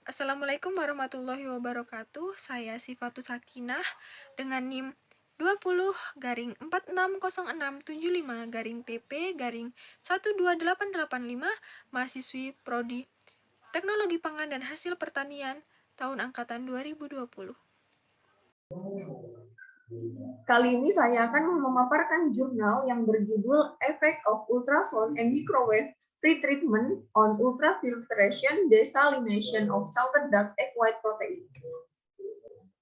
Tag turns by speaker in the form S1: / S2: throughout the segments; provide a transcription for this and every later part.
S1: Assalamualaikum warahmatullahi wabarakatuh. Saya Sifatus Sakinah dengan NIM 20 garing 460675 garing TP garing 12885, mahasiswi Prodi Teknologi Pangan dan Hasil Pertanian tahun angkatan 2020.
S2: Kali ini saya akan memaparkan jurnal yang berjudul Effect of Ultrasound and Microwave Pretreatment on Ultrafiltration Desalination of Salted Duck Egg White Protein.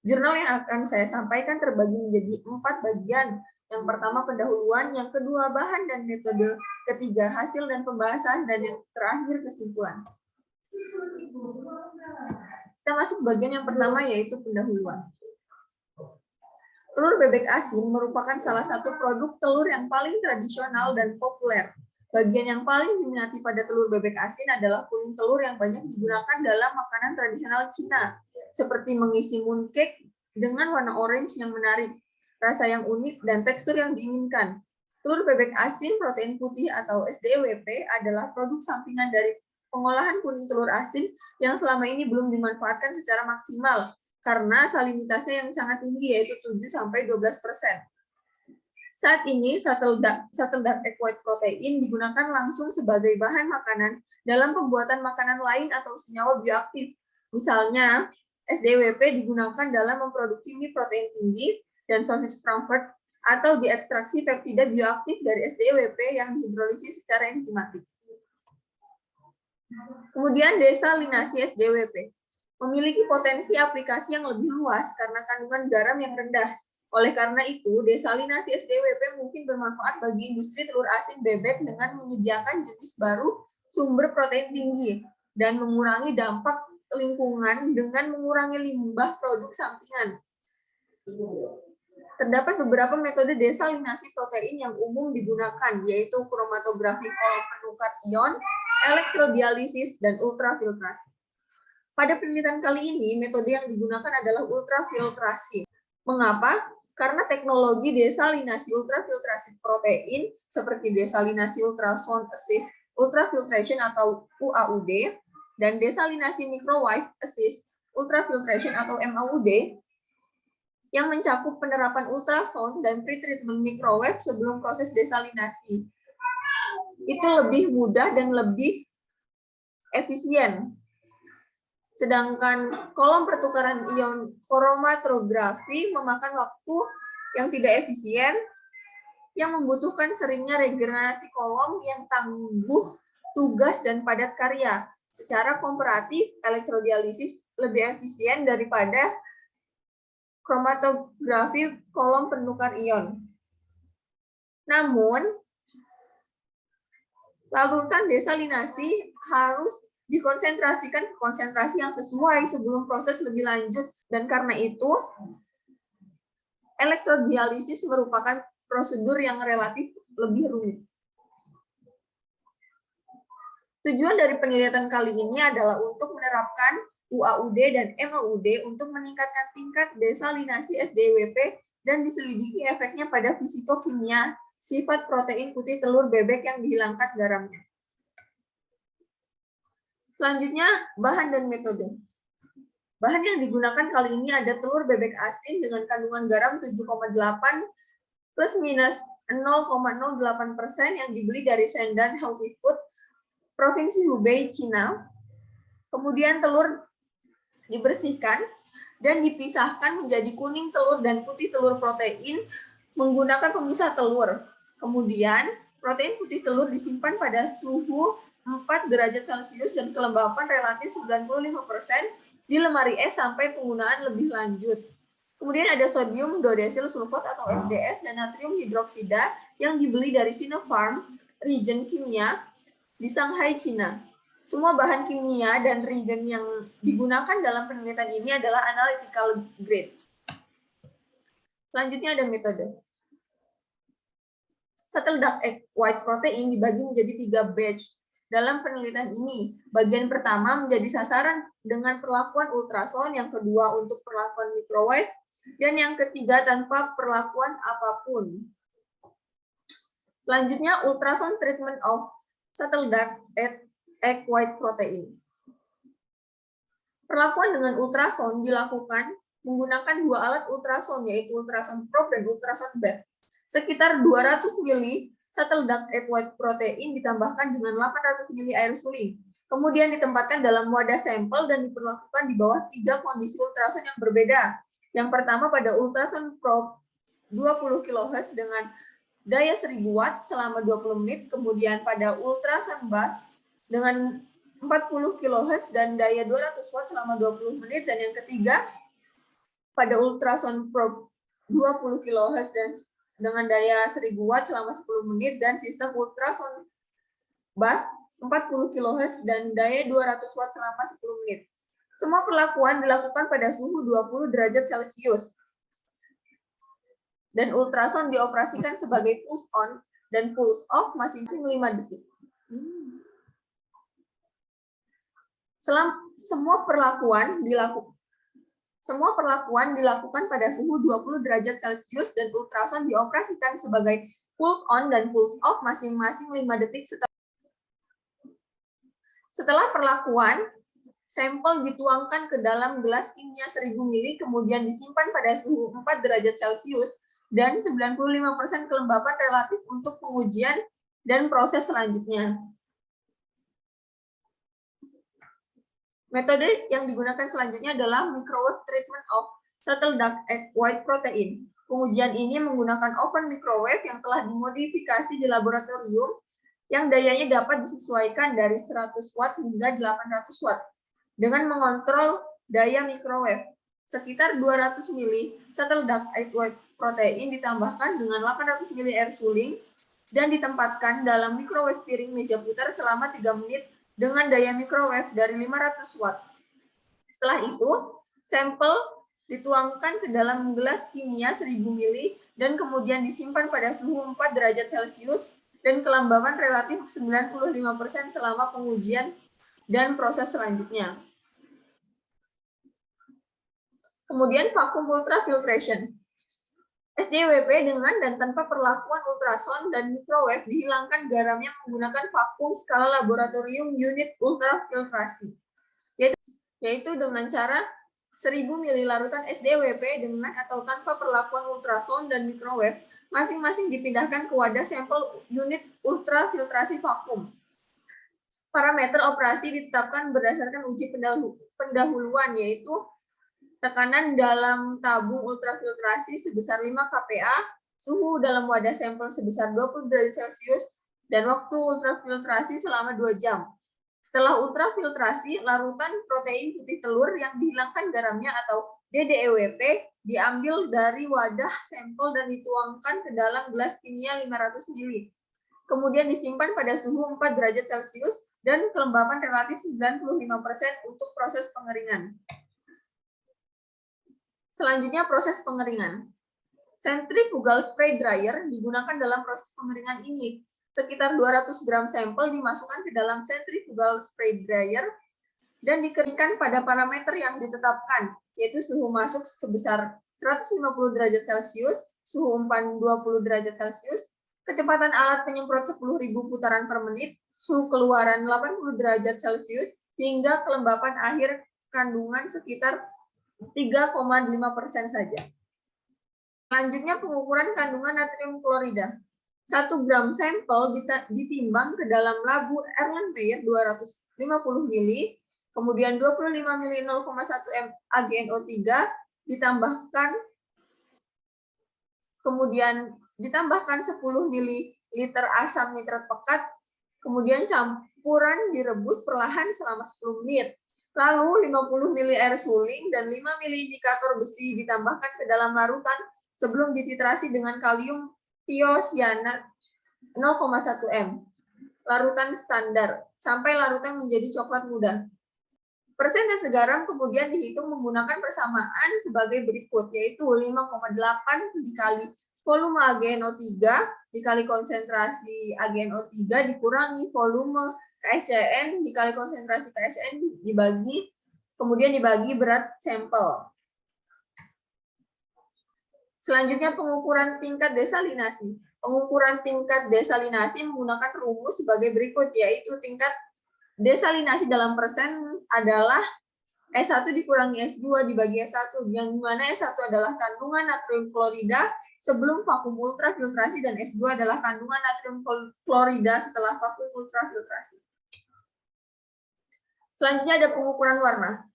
S2: Jurnal yang akan saya sampaikan terbagi menjadi 4 bagian. Yang pertama pendahuluan, yang kedua bahan dan metode, ketiga hasil dan pembahasan, dan yang terakhir kesimpulan. Kita masuk bagian yang pertama, yaitu pendahuluan. Telur bebek asin merupakan salah satu produk telur yang paling tradisional dan populer. Bagian yang paling diminati pada telur bebek asin adalah kuning telur yang banyak digunakan dalam makanan tradisional Cina, seperti mengisi mooncake dengan warna orange yang menarik, rasa yang unik, dan tekstur yang diinginkan. Telur bebek asin protein putih atau SDWP adalah produk sampingan dari pengolahan kuning telur asin yang selama ini belum dimanfaatkan secara maksimal, karena salinitasnya yang sangat tinggi, yaitu 7-12%. Saat ini, Salted Duck Egg White Protein digunakan langsung sebagai bahan makanan dalam pembuatan makanan lain atau senyawa bioaktif. Misalnya, SDWP digunakan dalam memproduksi mie protein tinggi dan sosis Frankfurt, atau diekstraksi peptida bioaktif dari SDWP yang dihidrolisis secara enzimatik. Kemudian desalinasi SDWP memiliki potensi aplikasi yang lebih luas karena kandungan garam yang rendah. Oleh karena itu, desalinasi SDWP mungkin bermanfaat bagi industri telur asin bebek dengan menyediakan jenis baru sumber protein tinggi dan mengurangi dampak lingkungan dengan mengurangi limbah produk sampingan. Terdapat beberapa metode desalinasi protein yang umum digunakan, yaitu kromatografi kolom penukar ion, elektrodialisis, dan ultrafiltrasi. Pada penelitian kali ini, metode yang digunakan adalah ultrafiltrasi. Mengapa? Karena teknologi desalinasi ultrafiltrasi protein seperti desalinasi ultrasound assist ultrafiltration atau UAUD dan desalinasi microwave assist ultrafiltration atau MAUD yang mencakup penerapan ultrasound dan pretreatment microwave sebelum proses desalinasi. Itu lebih mudah dan lebih efisien. Sedangkan kolom pertukaran ion kromatografi memakan waktu yang tidak efisien, yang membutuhkan seringnya regenerasi kolom yang tangguh tugas dan padat karya. Secara komparatif, elektrodialisis lebih efisien daripada kromatografi kolom penukar ion. Namun, larutan desalinasi harus dikonsentrasikan ke konsentrasi yang sesuai sebelum proses lebih lanjut, dan karena itu elektrodialisis merupakan prosedur yang relatif lebih rumit. Tujuan dari penelitian kali ini adalah untuk menerapkan UAUD dan MAUD untuk meningkatkan tingkat desalinasi SDWP dan diselidiki efeknya pada fisikokimia sifat protein putih telur bebek yang dihilangkan garamnya. Selanjutnya, bahan dan metode. Bahan yang digunakan kali ini ada telur bebek asin dengan kandungan garam 7,8 plus minus 0,08% yang dibeli dari Shendan Healthy Food, Provinsi Hubei, Cina. Kemudian telur dibersihkan dan dipisahkan menjadi kuning telur dan putih telur protein menggunakan pemisah telur. Kemudian, protein putih telur disimpan pada suhu 4 derajat Celcius dan kelembapan relatif 95% di lemari es sampai penggunaan lebih lanjut. Kemudian ada sodium dodesil sulfat atau SDS dan natrium hidroksida yang dibeli dari Sinopharm, Regen Kimia di Shanghai, Cina. Semua bahan kimia dan reagen yang digunakan dalam penelitian ini adalah analytical grade. Selanjutnya ada metode. Salted Duck Egg White Protein dibagi menjadi 3 batch. Dalam penelitian ini, bagian pertama menjadi sasaran dengan perlakuan ultrasound, yang kedua untuk perlakuan microwave, dan yang ketiga tanpa perlakuan apapun. Selanjutnya, ultrasound treatment of Salted Duck Egg White Protein. Perlakuan dengan ultrason dilakukan menggunakan dua alat ultrason, yaitu ultrason probe dan ultrason bath. Sekitar 200 mili shuttle duct egg white protein ditambahkan dengan 800 mili air suling. Kemudian ditempatkan dalam wadah sampel dan diperlakukan di bawah 3 kondisi ultrason yang berbeda. Yang pertama pada ultrason probe 20 kHz dengan daya 1000 watt selama 20 menit, kemudian pada ultrason bath dengan 40 kHz dan daya 200 watt selama 20 menit, dan yang ketiga pada ultrason probe 20 kHz dan dengan daya 1000 watt selama 10 menit, dan sistem ultrason bath 40 kHz dan daya 200 watt selama 10 menit. Semua perlakuan dilakukan pada suhu 20 derajat Celcius. Dan ultrason dioperasikan sebagai pulse on dan pulse off masing-masing 5 detik. Semua perlakuan dilakukan pada suhu 20 derajat Celcius dan ultrason dioperasikan sebagai pulse on dan pulse off masing-masing 5 detik setelah perlakuan. Sampel dituangkan ke dalam gelas kimia 1000 ml, kemudian disimpan pada suhu 4 derajat Celcius dan 95% kelembapan relatif untuk pengujian dan proses selanjutnya. Metode yang digunakan selanjutnya adalah microwave treatment of shuttle duct egg white protein. Pengujian ini menggunakan oven microwave yang telah dimodifikasi di laboratorium yang dayanya dapat disesuaikan dari 100 watt hingga 800 watt dengan mengontrol daya microwave. Sekitar 200 mili shuttle duct egg white protein ditambahkan dengan 800 mili air suling dan ditempatkan dalam microwave piring meja putar selama 3 menit dengan daya microwave dari 500 watt. Setelah itu, sampel dituangkan ke dalam gelas kimia 1000 ml dan kemudian disimpan pada suhu 4 derajat Celcius dan kelembapan relatif 95% selama pengujian dan proses selanjutnya. Kemudian vacuum ultrafiltration. SDWP dengan dan tanpa perlakuan ultrason dan microwave dihilangkan garamnya menggunakan vakum skala laboratorium unit ultrafiltrasi, yaitu dengan cara 1000 ml larutan SDWP dengan atau tanpa perlakuan ultrason dan microwave masing-masing dipindahkan ke wadah sampel unit ultrafiltrasi vakum. Parameter operasi ditetapkan berdasarkan uji pendahuluan, yaitu tekanan dalam tabung ultrafiltrasi sebesar 5 kPa, suhu dalam wadah sampel sebesar 20 derajat Celcius, dan waktu ultrafiltrasi selama 2 jam. Setelah ultrafiltrasi, larutan protein putih telur yang dihilangkan garamnya atau DDEWP diambil dari wadah sampel dan dituangkan ke dalam gelas kimia 500 ml. Kemudian disimpan pada suhu 4 derajat Celcius dan kelembapan relatif 95% untuk proses pengeringan. Selanjutnya proses pengeringan. Centrifugal spray dryer digunakan dalam proses pengeringan ini. Sekitar 200 gram sampel dimasukkan ke dalam centrifugal spray dryer dan dikeringkan pada parameter yang ditetapkan, yaitu suhu masuk sebesar 150 derajat Celcius, suhu umpan 20 derajat Celcius, kecepatan alat penyemprot 10.000 putaran per menit, suhu keluaran 80 derajat Celcius, hingga kelembapan akhir kandungan sekitar 3,5% saja. Selanjutnya pengukuran kandungan natrium klorida. 1 gram sampel ditimbang ke dalam labu Erlenmeyer 250 ml, kemudian 25 ml 0,1 m AgNO3 ditambahkan, kemudian ditambahkan 10 ml asam nitrat pekat, kemudian campuran direbus perlahan selama 10 menit. Lalu 50 ml air suling dan 5 ml indikator besi ditambahkan ke dalam larutan sebelum dititrasi dengan kalium tiosyanat 0,1 m. Larutan standar sampai larutan menjadi coklat muda. Persentase garam kemudian dihitung menggunakan persamaan sebagai berikut, yaitu 5,8 dikali volume AgNO3 dikali konsentrasi AgNO3 dikurangi volume KSCN dikali konsentrasi KSN kemudian dibagi berat sampel. Selanjutnya pengukuran tingkat desalinasi. Pengukuran tingkat desalinasi menggunakan rumus sebagai berikut, yaitu tingkat desalinasi dalam persen adalah S1 dikurangi S2 dibagi S1, yang dimana S1 adalah kandungan natrium klorida sebelum vakum ultrafiltrasi dan S2 adalah kandungan natrium klorida setelah vakum ultrafiltrasi. Selanjutnya ada pengukuran warna.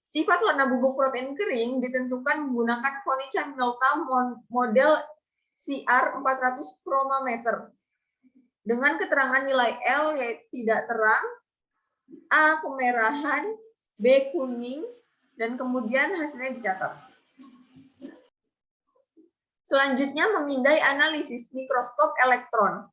S2: Sifat warna bubuk protein kering ditentukan menggunakan Konica Minolta model CR400 chromometer dengan keterangan nilai L yaitu tidak terang, A kemerahan, B kuning, dan kemudian hasilnya dicatat. Selanjutnya memindai analisis mikroskop elektron.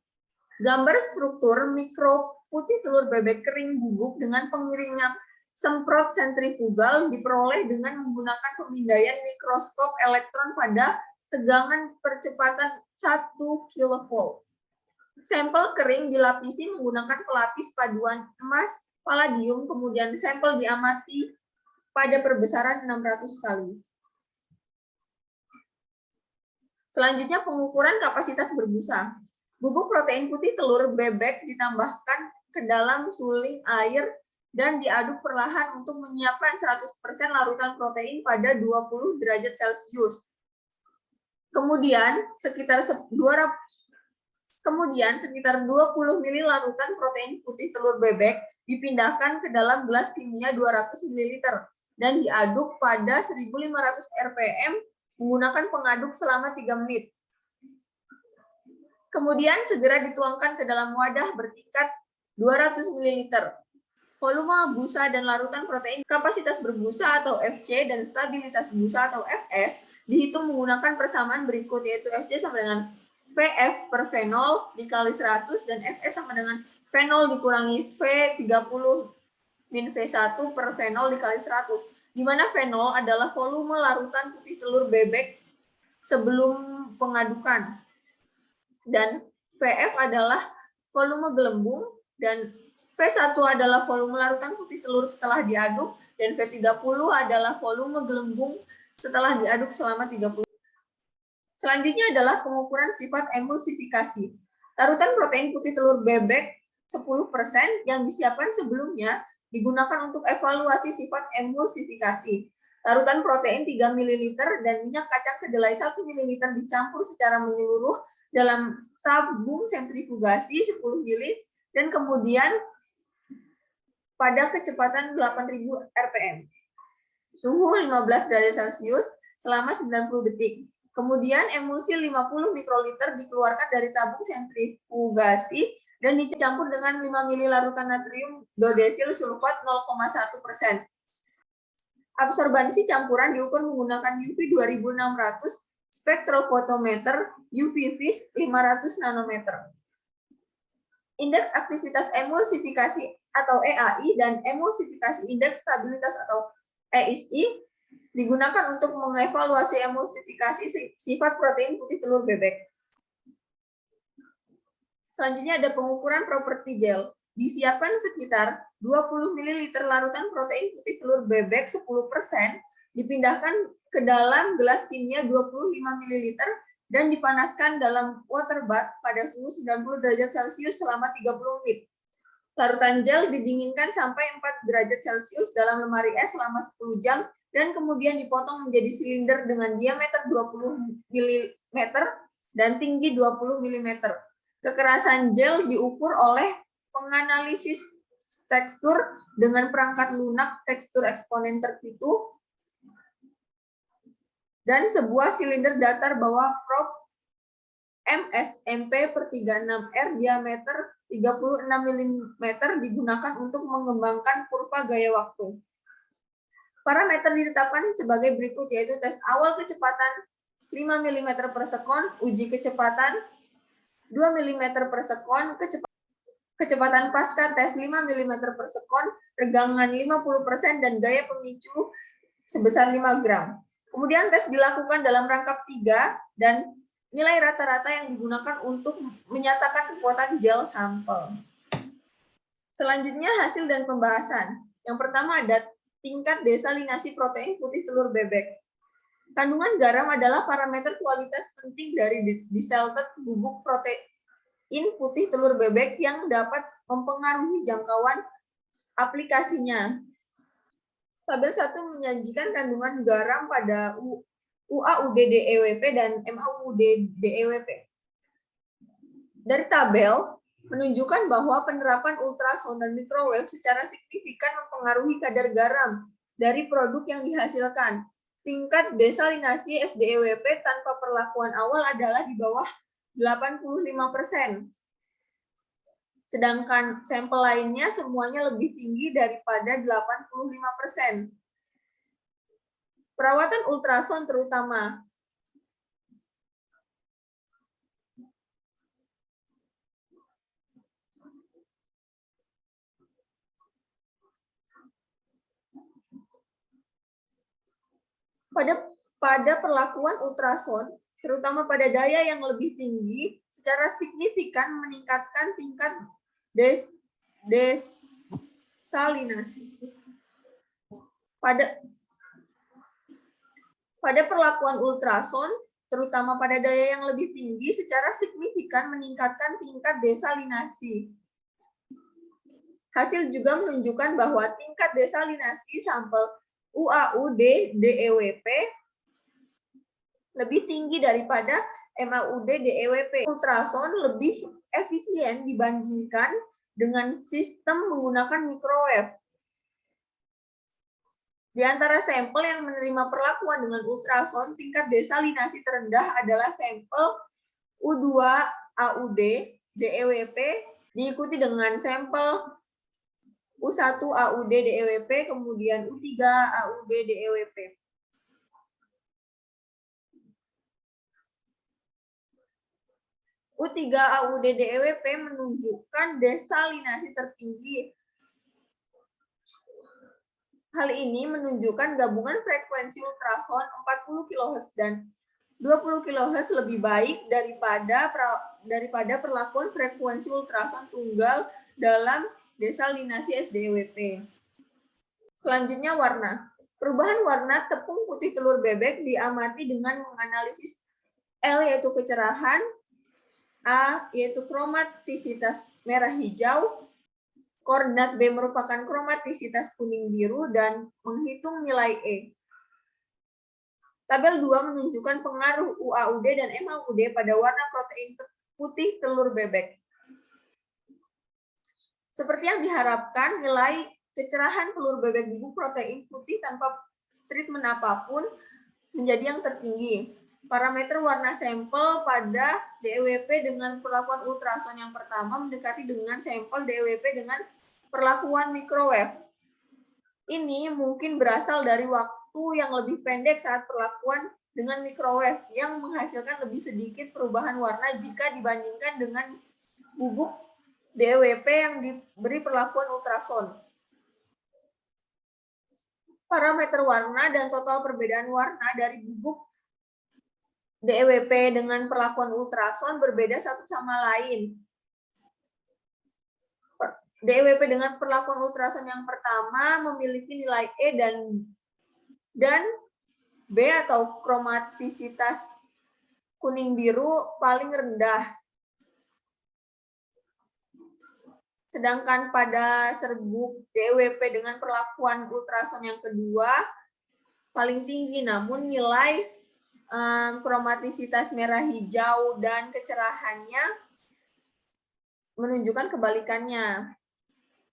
S2: Gambar struktur mikro putih telur bebek kering bubuk dengan pengiringan semprot sentrifugal diperoleh dengan menggunakan pemindaian mikroskop elektron pada tegangan percepatan 1 kV. Sampel kering dilapisi menggunakan pelapis paduan emas palladium, kemudian sampel diamati pada perbesaran 600 kali. Selanjutnya pengukuran kapasitas berbusa. Bubuk protein putih telur bebek ditambahkan ke dalam suling air dan diaduk perlahan untuk menyiapkan 100% larutan protein pada 20 derajat Celcius. Kemudian sekitar 20 ml larutan protein putih telur bebek dipindahkan ke dalam gelas kimia 200 ml dan diaduk pada 1500 rpm menggunakan pengaduk selama 3 menit. Kemudian segera dituangkan ke dalam wadah bertingkat 200 ml. Volume busa dan larutan protein, kapasitas berbusa atau FC dan stabilitas busa atau FS dihitung menggunakan persamaan berikut, yaitu FC sama dengan VF per fenol dikali 100 dan Fs sama dengan fenol dikurangi V30 min V1 per fenol dikali 100, di mana fenol adalah volume larutan putih telur bebek sebelum pengadukan, dan VF adalah volume gelembung, dan V1 adalah volume larutan putih telur setelah diaduk, dan V30 adalah volume gelembung setelah diaduk selama 30. Selanjutnya adalah pengukuran sifat emulsifikasi. Larutan protein putih telur bebek 10% yang disiapkan sebelumnya digunakan untuk evaluasi sifat emulsifikasi. Larutan protein 3 ml dan minyak kacang kedelai 1 ml dicampur secara menyeluruh dalam tabung sentrifugasi 10 ml dan kemudian pada kecepatan 8000 rpm. Suhu 15 derajat Celcius selama 90 detik. Kemudian emulsi 50 mikroliter dikeluarkan dari tabung sentrifugasi dan dicampur dengan 5 ml larutan natrium dodesil sulfat 0,1%. Absorbansi campuran diukur menggunakan UV 2600, spektrofotometer UV-Vis 500 nanometer. Indeks aktivitas emulsifikasi atau EAI dan emulsifikasi indeks stabilitas atau EISI digunakan untuk mengevaluasi emulsifikasi sifat protein putih telur bebek. Selanjutnya ada pengukuran properti gel. Disiapkan sekitar 20 ml larutan protein putih telur bebek 10%, dipindahkan ke dalam gelas kimia 25 ml dan dipanaskan dalam water bath pada suhu 90 derajat Celcius selama 30 menit. Larutan gel didinginkan sampai 4 derajat Celcius dalam lemari es selama 10 jam dan kemudian dipotong menjadi silinder dengan diameter 20 mm dan tinggi 20 mm. Kekerasan gel diukur oleh penganalisis tekstur dengan perangkat lunak tekstur eksponen tertentu dan sebuah silinder datar bawah prop MSMP per 36R diameter 36 mm digunakan untuk mengembangkan kurva gaya waktu. Parameter ditetapkan sebagai berikut, yaitu tes awal kecepatan 5 mm per sekon, uji kecepatan 2 mm per sekon, kecepatan pasca tes 5 mm per sekon, regangan 50% dan gaya pemicu sebesar 5 gram. Kemudian tes dilakukan dalam rangkap 3 dan nilai rata-rata yang digunakan untuk menyatakan kekuatan gel sampel. Selanjutnya hasil dan pembahasan. Yang pertama ada tingkat desalinasi protein putih telur bebek. Kandungan garam adalah parameter kualitas penting dari desalted bubuk protein putih telur bebek yang dapat mempengaruhi jangkauan aplikasinya. Tabel 1 menyajikan kandungan garam pada UAUD-DEWP dan MAUD-DEWP. Dari tabel menunjukkan bahwa penerapan ultrasound dan microwave secara signifikan mempengaruhi kadar garam dari produk yang dihasilkan. Tingkat desalinasi SDEWP tanpa perlakuan awal adalah di bawah 85%. Sedangkan sampel lainnya semuanya lebih tinggi daripada 85%. Perawatan ultrasound terutama pada perlakuan ultrasound, terutama pada daya yang lebih tinggi, secara signifikan meningkatkan tingkat desalinasi. Pada perlakuan ultrasound, terutama pada daya yang lebih tinggi, secara signifikan meningkatkan tingkat desalinasi. Hasil juga menunjukkan bahwa tingkat desalinasi sampel UAUD-DEWP lebih tinggi daripada MAUD-DEWP. Ultrasound lebih efisien dibandingkan dengan sistem menggunakan microwave. Di antara sampel yang menerima perlakuan dengan ultrasound, tingkat desalinasi terendah adalah sampel U2AUD-DEWP, diikuti dengan sampel U1AUD-DEWP, kemudian U3AUD-DEWP. U3AUD-DEWP menunjukkan desalinasi tertinggi. Hal ini menunjukkan gabungan frekuensi ultrasound 40 kHz dan 20 kHz lebih baik daripada perlakuan frekuensi ultrasound tunggal dalam desalinasi SDEWP. Selanjutnya warna. Perubahan warna tepung putih telur bebek diamati dengan menganalisis L yaitu kecerahan, A yaitu kromatisitas merah hijau, koordinat B merupakan kromatisitas kuning biru, dan menghitung nilai E. Tabel 2 menunjukkan pengaruh UAUD dan MAUD pada warna protein putih telur bebek. Seperti yang diharapkan, nilai kecerahan telur bebek bubuk protein putih tanpa treatment apapun menjadi yang tertinggi. Parameter warna sampel pada DEWP dengan perlakuan ultrasound yang pertama mendekati dengan sampel DEWP dengan perlakuan microwave. Ini mungkin berasal dari waktu yang lebih pendek saat perlakuan dengan microwave yang menghasilkan lebih sedikit perubahan warna jika dibandingkan dengan bubuk DEWP yang diberi perlakuan ultrasound. Parameter warna dan total perbedaan warna dari bubuk DEWP dengan perlakuan ultrasound berbeda satu sama lain. DEWP dengan perlakuan ultrasound yang pertama memiliki nilai E dan B atau kromatisitas kuning biru paling rendah. Sedangkan pada serbuk DEWP dengan perlakuan ultrasound yang kedua paling tinggi, namun nilai kromatisitas merah hijau dan kecerahannya menunjukkan kebalikannya.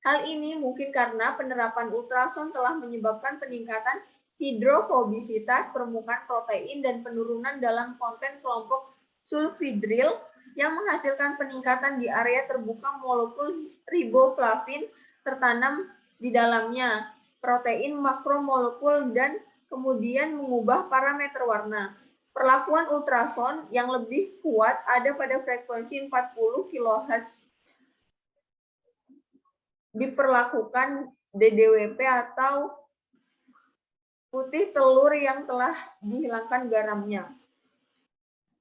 S2: Hal ini mungkin karena penerapan ultrasound telah menyebabkan peningkatan hidrofobisitas permukaan protein dan penurunan dalam konten kelompok sulfidril yang menghasilkan peningkatan di area terbuka molekul riboflavin tertanam di dalamnya, protein makromolekul, dan kemudian mengubah parameter warna. Perlakuan ultrasound yang lebih kuat ada pada frekuensi 40 kHz diperlakukan DDWP atau putih telur yang telah dihilangkan garamnya.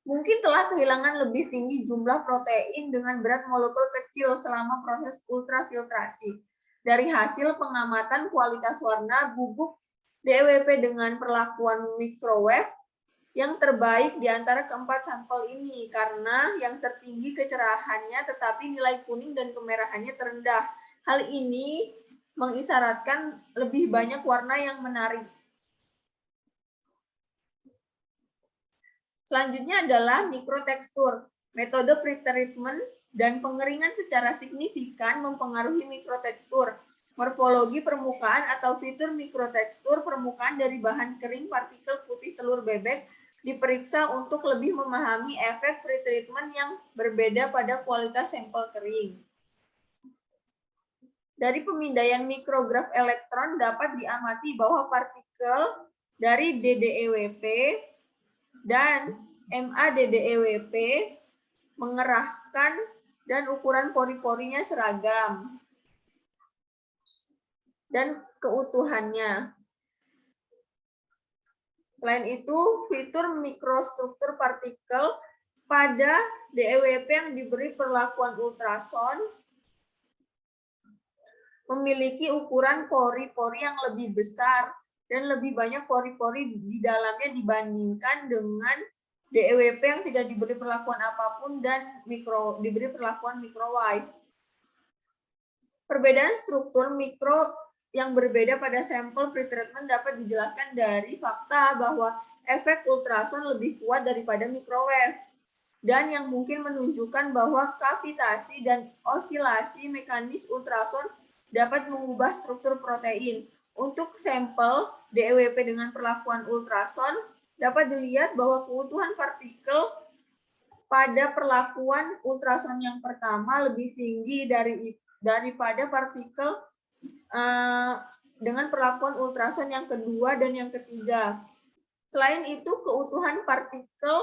S2: Mungkin telah kehilangan lebih tinggi jumlah protein dengan berat molekul kecil selama proses ultrafiltrasi. Dari hasil pengamatan kualitas warna bubuk DEWP dengan perlakuan microwave, yang terbaik di antara keempat sampel ini karena yang tertinggi kecerahannya tetapi nilai kuning dan kemerahannya terendah. Hal ini mengisyaratkan lebih banyak warna yang menarik. Selanjutnya adalah mikrotekstur. Metode pretreatment dan pengeringan secara signifikan mempengaruhi mikrotekstur. Morfologi permukaan atau fitur mikrotekstur permukaan dari bahan kering partikel putih telur bebek diperiksa untuk lebih memahami efek pretreatment yang berbeda pada kualitas sampel kering. Dari pemindaian mikrograf elektron dapat diamati bahwa partikel dari DDEWP dan MADDEWP mengerahkan dan ukuran pori-porinya seragam dan keutuhannya. Selain itu, fitur mikrostruktur partikel pada DEWP yang diberi perlakuan ultrason memiliki ukuran pori-pori yang lebih besar dan lebih banyak pori-pori di dalamnya dibandingkan dengan DEWP yang tidak diberi perlakuan apapun dan diberi perlakuan microwave. Perbedaan struktur mikro yang berbeda pada sampel pretreatment dapat dijelaskan dari fakta bahwa efek ultrason lebih kuat daripada microwave dan yang mungkin menunjukkan bahwa kavitasi dan osilasi mekanis ultrason dapat mengubah struktur protein. Untuk sampel DEWP dengan perlakuan ultrason, dapat dilihat bahwa keutuhan partikel pada perlakuan ultrason yang pertama lebih tinggi daripada partikel dengan perlakuan ultrason yang kedua dan yang ketiga. Selain itu, keutuhan partikel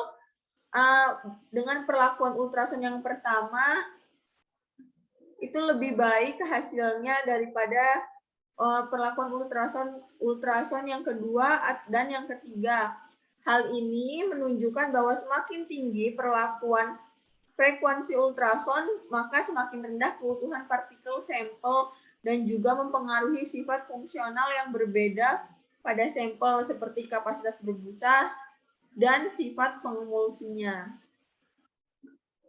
S2: dengan perlakuan ultrason yang pertama itu lebih baik hasilnya daripada perlakuan ultrason yang kedua dan yang ketiga. Hal ini menunjukkan bahwa semakin tinggi perlakuan frekuensi ultrason, maka semakin rendah keutuhan partikel sampel dan juga mempengaruhi sifat fungsional yang berbeda pada sampel seperti kapasitas berbusa dan sifat pengemulsinya.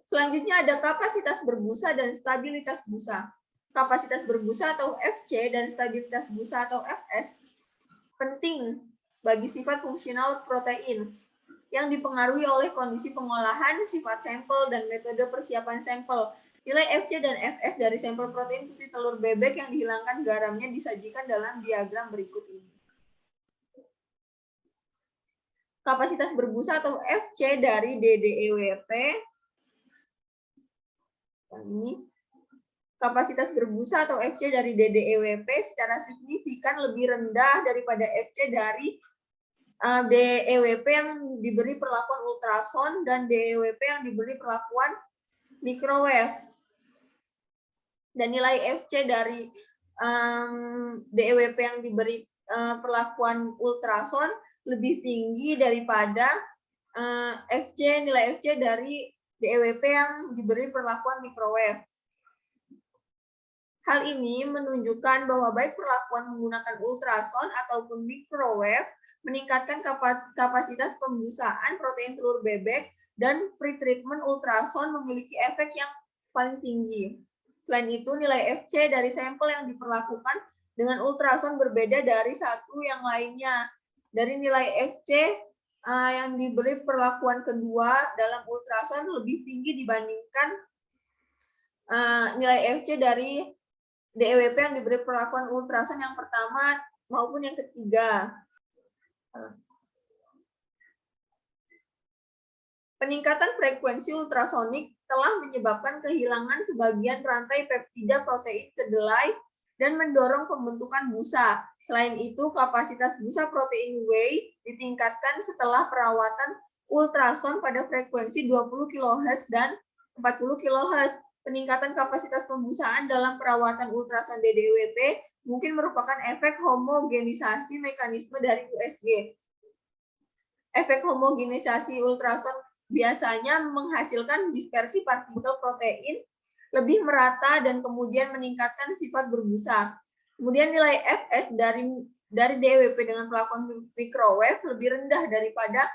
S2: Selanjutnya ada kapasitas berbusa dan stabilitas busa. Kapasitas berbusa atau FC dan stabilitas busa atau Fs penting bagi sifat fungsional protein yang dipengaruhi oleh kondisi pengolahan, sifat sampel, dan metode persiapan sampel. Nilai FC dan Fs dari sampel protein putih telur bebek yang dihilangkan garamnya disajikan dalam diagram berikut ini. Kapasitas berbusa atau FC dari DDEWP ini. Kapasitas berbusa atau FC dari DDEWP secara signifikan lebih rendah daripada FC dari DEWP yang diberi perlakuan ultrason dan DEWP yang diberi perlakuan microwave. Dan nilai FC dari DEWP yang diberi perlakuan ultrason lebih tinggi daripada nilai FC dari DEWP yang diberi perlakuan microwave. Hal ini menunjukkan bahwa baik perlakuan menggunakan ultrason ataupun microwave meningkatkan kapasitas pembusaan protein telur bebek dan pretreatment ultrason memiliki efek yang paling tinggi. Selain itu, nilai FC dari sampel yang diperlakukan dengan ultrason berbeda dari satu yang lainnya. Dari nilai FC yang diberi perlakuan kedua dalam ultrason lebih tinggi dibandingkan nilai FC dari DEWP yang diberi perlakuan ultrason yang pertama maupun yang ketiga. Peningkatan frekuensi ultrasonik telah menyebabkan kehilangan sebagian rantai peptida protein kedelai dan mendorong pembentukan busa. Selain itu, kapasitas busa protein whey ditingkatkan setelah perawatan ultrason pada frekuensi 20 kHz dan 40 kHz. Peningkatan kapasitas pembusaan dalam perawatan ultrason DDEWP mungkin merupakan efek homogenisasi mekanisme dari USG. Efek homogenisasi ultrason biasanya menghasilkan dispersi partikel protein lebih merata dan kemudian meningkatkan sifat berbusa. Kemudian nilai Fs dari DEWP dengan perlakuan microwave lebih rendah daripada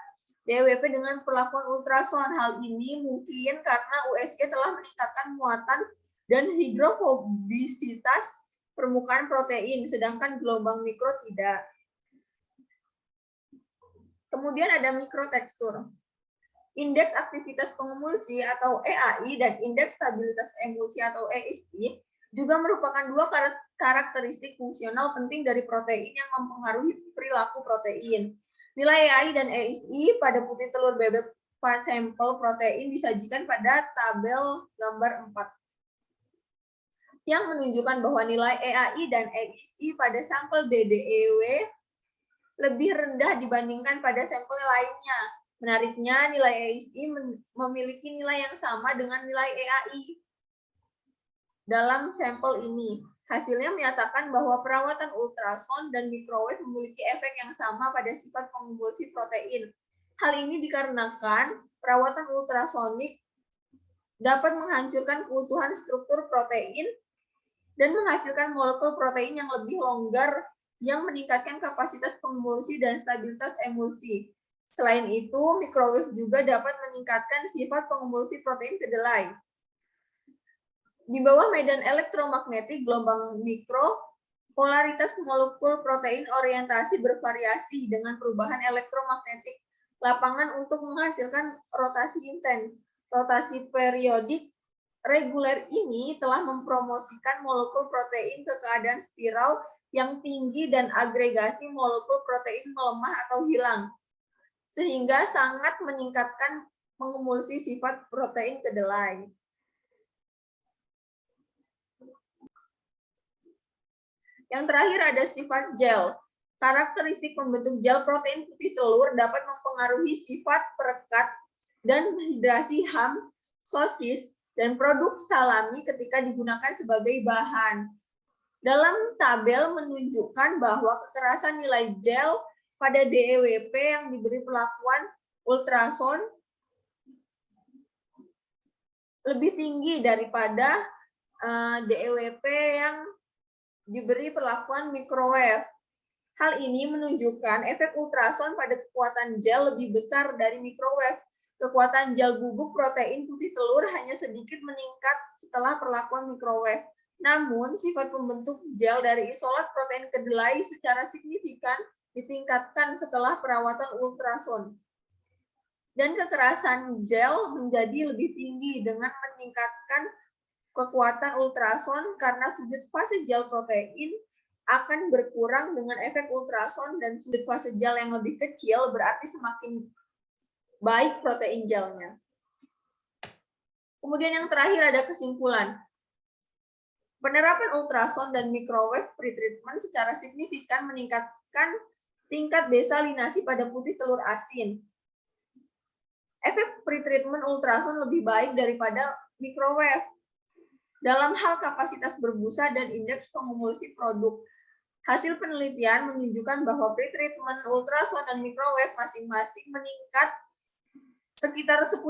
S2: DEWP dengan perlakuan ultrason. Hal ini mungkin karena USG telah meningkatkan muatan dan hidrofobisitas permukaan protein, sedangkan gelombang mikro tidak. Kemudian ada mikrotekstur. Indeks aktivitas pengemulsi atau EAI dan indeks stabilitas emulsi atau ESI juga merupakan dua karakteristik fungsional penting dari protein yang mempengaruhi perilaku protein. Nilai EAI dan ESI pada putih telur bebek sampel protein disajikan pada tabel gambar 4 yang menunjukkan bahwa nilai EAI dan ESI pada sampel DDEW lebih rendah dibandingkan pada sampel lainnya. Menariknya, nilai ESI memiliki nilai yang sama dengan nilai EAI dalam sampel ini. Hasilnya menyatakan bahwa perawatan ultrasound dan microwave memiliki efek yang sama pada sifat pengembulsi protein. Hal ini dikarenakan perawatan ultrasonik dapat menghancurkan keutuhan struktur protein dan menghasilkan molekul protein yang lebih longgar yang meningkatkan kapasitas pengembulsi dan stabilitas emulsi. Selain itu, microwave juga dapat meningkatkan sifat pengembulsi protein kedelai. Di bawah medan elektromagnetik gelombang mikro, polaritas molekul protein orientasi bervariasi dengan perubahan elektromagnetik lapangan untuk menghasilkan rotasi intens. Rotasi periodik reguler ini telah mempromosikan molekul protein ke keadaan spiral yang tinggi dan agregasi molekul protein melemah atau hilang, sehingga sangat meningkatkan mengemulsi sifat protein kedelai. Yang terakhir ada sifat gel. Karakteristik pembentuk gel protein putih telur dapat mempengaruhi sifat perekat dan hidrasi ham, sosis, dan produk salami ketika digunakan sebagai bahan. Dalam tabel menunjukkan bahwa kekerasan nilai gel pada DEWP yang diberi perlakuan ultrasound lebih tinggi daripada DEWP yang diberi perlakuan microwave. Hal ini menunjukkan efek ultrasound pada kekuatan gel lebih besar dari microwave. Kekuatan gel bubuk protein putih telur hanya sedikit meningkat setelah perlakuan microwave. Namun, sifat pembentuk gel dari isolat protein kedelai secara signifikan ditingkatkan setelah perawatan ultrasound. Dan kekerasan gel menjadi lebih tinggi dengan meningkatkan kekuatan ultrasound karena sudut fase gel protein akan berkurang dengan efek ultrasound dan sudut fase gel yang lebih kecil berarti semakin baik protein gelnya. Kemudian yang terakhir ada kesimpulan. Penerapan ultrasound dan microwave pretreatment secara signifikan meningkatkan tingkat desalinasi pada putih telur asin. Efek pretreatment ultrasound lebih baik daripada microwave dalam hal kapasitas berbusa dan indeks pengemulsi produk. Hasil penelitian menunjukkan bahwa pretreatment ultrasound dan microwave masing-masing meningkat sekitar 10%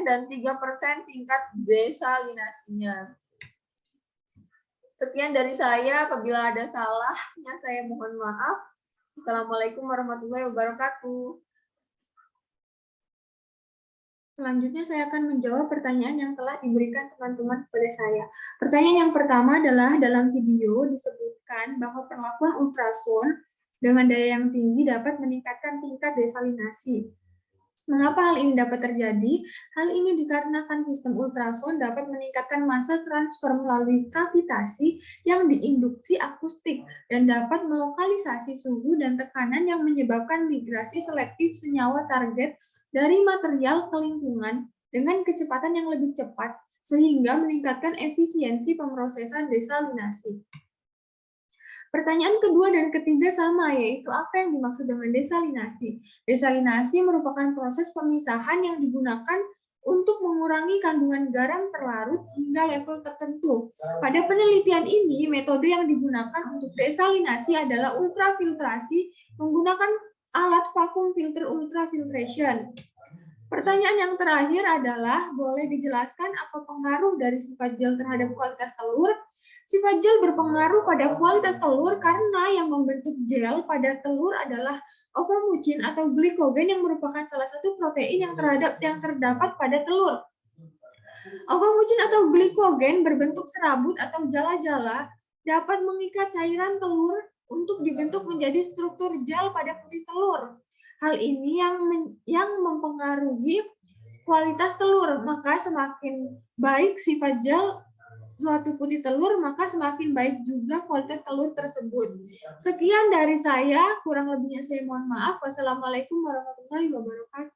S2: dan 3% tingkat desalinasinya. Sekian dari saya, apabila ada salahnya saya mohon maaf. Assalamualaikum warahmatullahi wabarakatuh.
S3: Selanjutnya saya akan menjawab pertanyaan yang telah diberikan teman-teman kepada saya. Pertanyaan yang pertama adalah dalam video disebutkan bahwa perlakuan ultrasound dengan daya yang tinggi dapat meningkatkan tingkat desalinasi. Mengapa hal ini dapat terjadi? Hal ini dikarenakan sistem ultrasound dapat meningkatkan massa transfer melalui kavitasi yang diinduksi akustik dan dapat melokalisasi suhu dan tekanan yang menyebabkan migrasi selektif senyawa target dari material ke lingkungan dengan kecepatan yang lebih cepat sehingga meningkatkan efisiensi pemrosesan desalinasi. Pertanyaan kedua dan ketiga sama, yaitu apa yang dimaksud dengan desalinasi? Desalinasi merupakan proses pemisahan yang digunakan untuk mengurangi kandungan garam terlarut hingga level tertentu. Pada penelitian ini, metode yang digunakan untuk desalinasi adalah ultrafiltrasi menggunakan alat vacuum filter ultrafiltration. Pertanyaan yang terakhir adalah, boleh dijelaskan apa pengaruh dari sifat gel terhadap kualitas telur? Sifat gel berpengaruh pada kualitas telur karena yang membentuk gel pada telur adalah ovomucin atau glikogen yang merupakan salah satu protein yang terdapat pada telur. Ovomucin atau glikogen berbentuk serabut atau jala-jala dapat mengikat cairan telur untuk dibentuk menjadi struktur gel pada putih telur. Hal ini yang mempengaruhi kualitas telur, maka semakin baik sifat gel suatu putih telur, maka semakin baik juga kualitas telur tersebut. Sekian dari saya, kurang lebihnya saya mohon maaf. Wassalamualaikum warahmatullahi wabarakatuh.